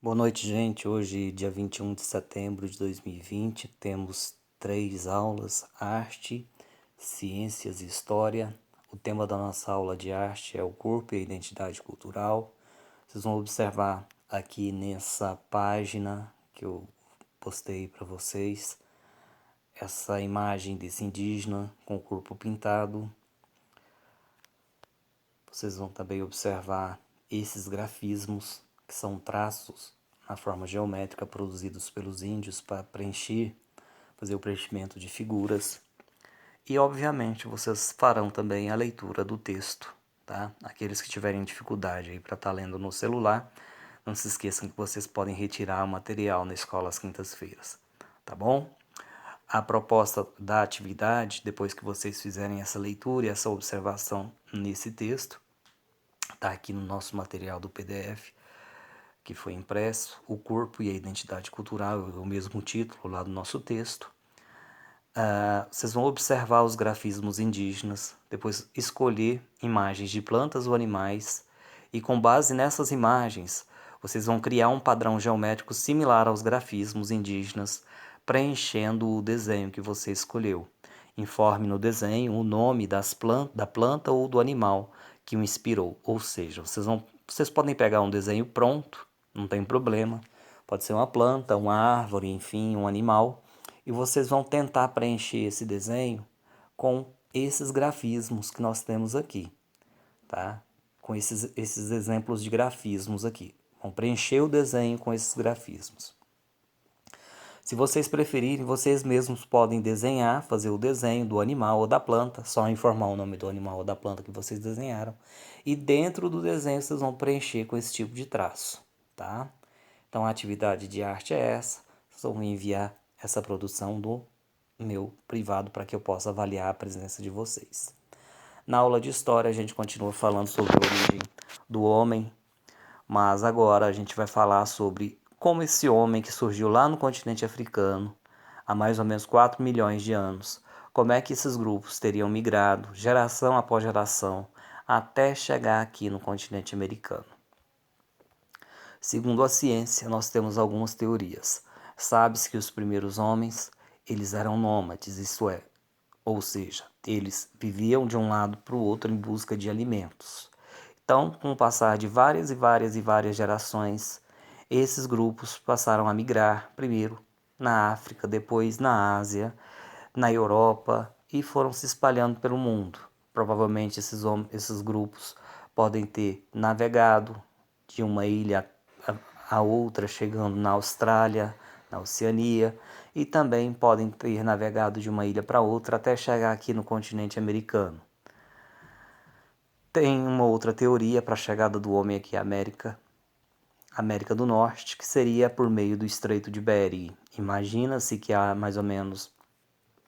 Boa noite, gente. Hoje, dia 21 de setembro de 2020, temos 3 aulas: arte, ciências e história. O tema da nossa aula de arte é o corpo e a identidade cultural. Vocês vão observar aqui nessa página que eu postei para vocês essa imagem desse indígena com o corpo pintado. Vocês vão também observar esses grafismos, que são traços na forma geométrica produzidos pelos índios para fazer o preenchimento de figuras. E, obviamente, vocês farão também a leitura do texto, tá? Aqueles que tiverem dificuldade aí para estar lendo no celular, não se esqueçam que vocês podem retirar o material na escola às quintas-feiras, tá bom? A proposta da atividade, depois que vocês fizerem essa leitura e essa observação nesse texto, está aqui no nosso material do PDF, que foi impresso, O Corpo e a Identidade Cultural, é o mesmo título lá do nosso texto. Vocês vão observar os grafismos indígenas, depois escolher imagens de plantas ou animais, e com base nessas imagens, vocês vão criar um padrão geométrico similar aos grafismos indígenas, preenchendo o desenho que você escolheu. Informe no desenho o nome da planta ou do animal que o inspirou. Ou seja, vocês podem pegar um desenho pronto, não tem problema. Pode ser uma planta, uma árvore, enfim, um animal. E vocês vão tentar preencher esse desenho com esses grafismos que nós temos aqui, tá? Com esses exemplos de grafismos aqui. Vão preencher o desenho com esses grafismos. Se vocês preferirem, vocês mesmos podem desenhar, fazer o desenho do animal ou da planta, só informar o nome do animal ou da planta que vocês desenharam. E dentro do desenho vocês vão preencher com esse tipo de traço, tá? Então a atividade de arte é essa. Vocês vão enviar essa produção do meu privado para que eu possa avaliar a presença de vocês. Na aula de história a gente continua falando sobre a origem do homem, mas agora a gente vai falar sobre como esse homem que surgiu lá no continente africano há mais ou menos 4 milhões de anos, como é que esses grupos teriam migrado geração após geração até chegar aqui no continente americano. Segundo a ciência, nós temos algumas teorias. Sabe-se que os primeiros homens, eles eram nômades, isto é, ou seja, eles viviam de um lado para o outro em busca de alimentos. Então, com o passar de várias gerações, esses grupos passaram a migrar, primeiro na África, depois na Ásia, na Europa e foram se espalhando pelo mundo. Provavelmente esses grupos podem ter navegado de uma ilha a outra, chegando na Austrália, na Oceania, e também podem ter navegado de uma ilha para outra até chegar aqui no continente americano. Tem uma outra teoria para a chegada do homem aqui à América do Norte, que seria por meio do Estreito de Bering. Imagina-se que há mais ou menos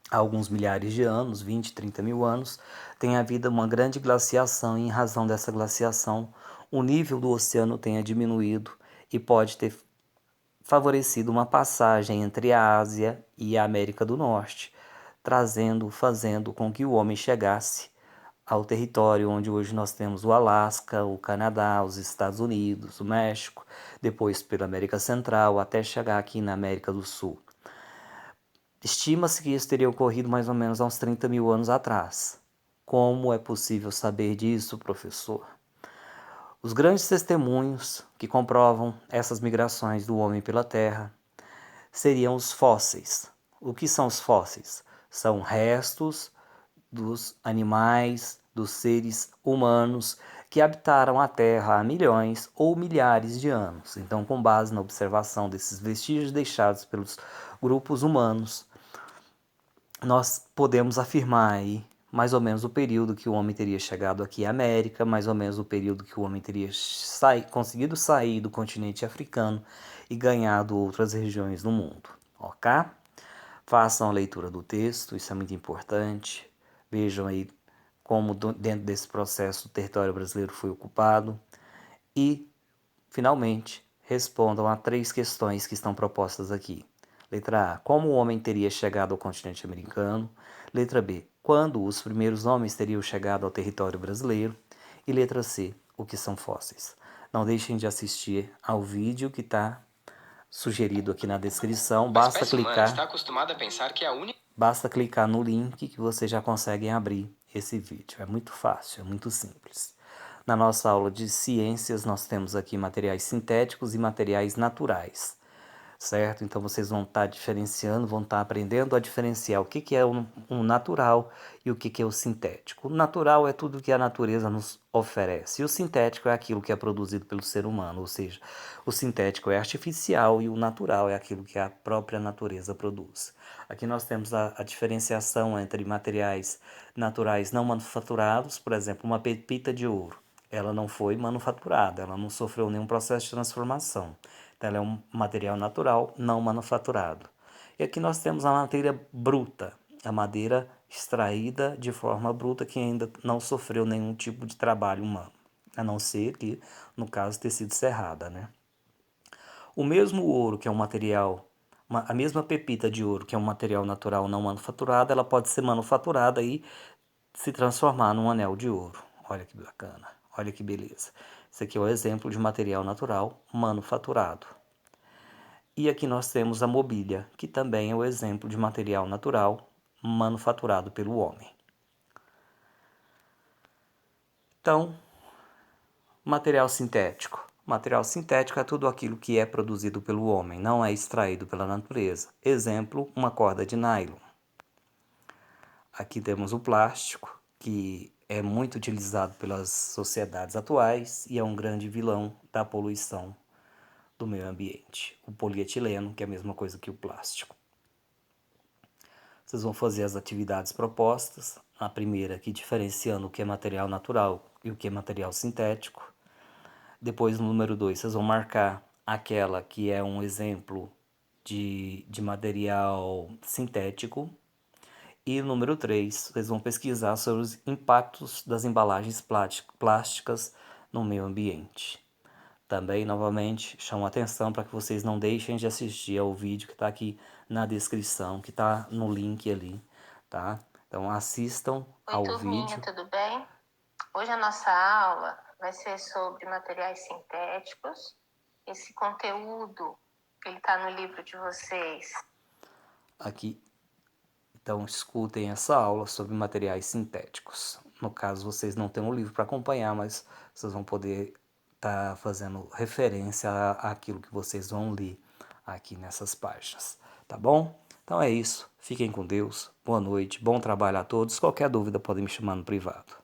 alguns milhares de anos, 20, 30 mil anos, tem havido uma grande glaciação e em razão dessa glaciação o nível do oceano tenha diminuído e pode ter favorecido uma passagem entre a Ásia e a América do Norte, fazendo com que o homem chegasse ao território onde hoje nós temos o Alasca, o Canadá, os Estados Unidos, o México, depois pela América Central, até chegar aqui na América do Sul. Estima-se que isso teria ocorrido mais ou menos há uns 30 mil anos atrás. Como é possível saber disso, professor? Os grandes testemunhos que comprovam essas migrações do homem pela Terra seriam os fósseis. O que são os fósseis? São restos dos animais, dos seres humanos que habitaram a Terra há milhões ou milhares de anos. Então, com base na observação desses vestígios deixados pelos grupos humanos, nós podemos afirmar aí mais ou menos o período que o homem teria chegado aqui à América, mais ou menos o período que o homem teria conseguido sair do continente africano e ganhado outras regiões do mundo, ok? Façam a leitura do texto, isso é muito importante. Vejam aí como dentro desse processo o território brasileiro foi ocupado e, finalmente, respondam a 3 questões que estão propostas aqui. Letra A. Como o homem teria chegado ao continente americano? Letra B. Quando os primeiros homens teriam chegado ao território brasileiro? E letra C. O que são fósseis? Não deixem de assistir ao vídeo que está sugerido aqui na descrição. A espécie humana está acostumada a pensar que a única... Basta clicar no link que vocês já conseguem abrir esse vídeo. É muito fácil, é muito simples. Na nossa aula de ciências, nós temos aqui materiais sintéticos e materiais naturais, certo? Então, vocês vão estar diferenciando, vão estar aprendendo a diferenciar o que é o natural e o que é o sintético. O natural é tudo que a natureza nos oferece, e o sintético é aquilo que é produzido pelo ser humano, ou seja, o sintético é artificial e o natural é aquilo que a própria natureza produz. Aqui nós temos a diferenciação entre materiais naturais não manufaturados, por exemplo, uma pepita de ouro. Ela não foi manufaturada, ela não sofreu nenhum processo de transformação. Então, ela é um material natural não manufaturado. E aqui nós temos a madeira bruta, a madeira extraída de forma bruta que ainda não sofreu nenhum tipo de trabalho humano, a não ser que, no caso, ter sido serrada, né? O mesmo ouro, que é um material, a mesma pepita de ouro, que é um material natural não manufaturado, ela pode ser manufaturada e se transformar num anel de ouro. Olha que bacana, olha que beleza. Esse aqui é o exemplo de material natural manufaturado. E aqui nós temos a mobília, que também é o exemplo de material natural manufaturado pelo homem. Então, material sintético. Material sintético é tudo aquilo que é produzido pelo homem, não é extraído pela natureza. Exemplo, uma corda de nylon. Aqui temos o plástico, que é muito utilizado pelas sociedades atuais e é um grande vilão da poluição do meio ambiente. O polietileno, que é a mesma coisa que o plástico. Vocês vão fazer as atividades propostas. A primeira aqui diferenciando o que é material natural e o que é material sintético. Depois, no número 2, vocês vão marcar aquela que é um exemplo de material sintético. E no número 3, vocês vão pesquisar sobre os impactos das embalagens plásticas no meio ambiente. Também, novamente, chamo a atenção para que vocês não deixem de assistir ao vídeo que está aqui na descrição, que está no link ali, tá? Então, assistam ao vídeo. Tudo bem? Hoje a nossa aula vai ser sobre materiais sintéticos. Esse conteúdo, ele está no livro de vocês. Aqui, então, escutem essa aula sobre materiais sintéticos. No caso, vocês não têm um livro para acompanhar, mas vocês vão poder estar fazendo referência àquilo que vocês vão ler aqui nessas páginas, tá bom? Então é isso. Fiquem com Deus. Boa noite. Bom trabalho a todos. Qualquer dúvida, podem me chamar no privado.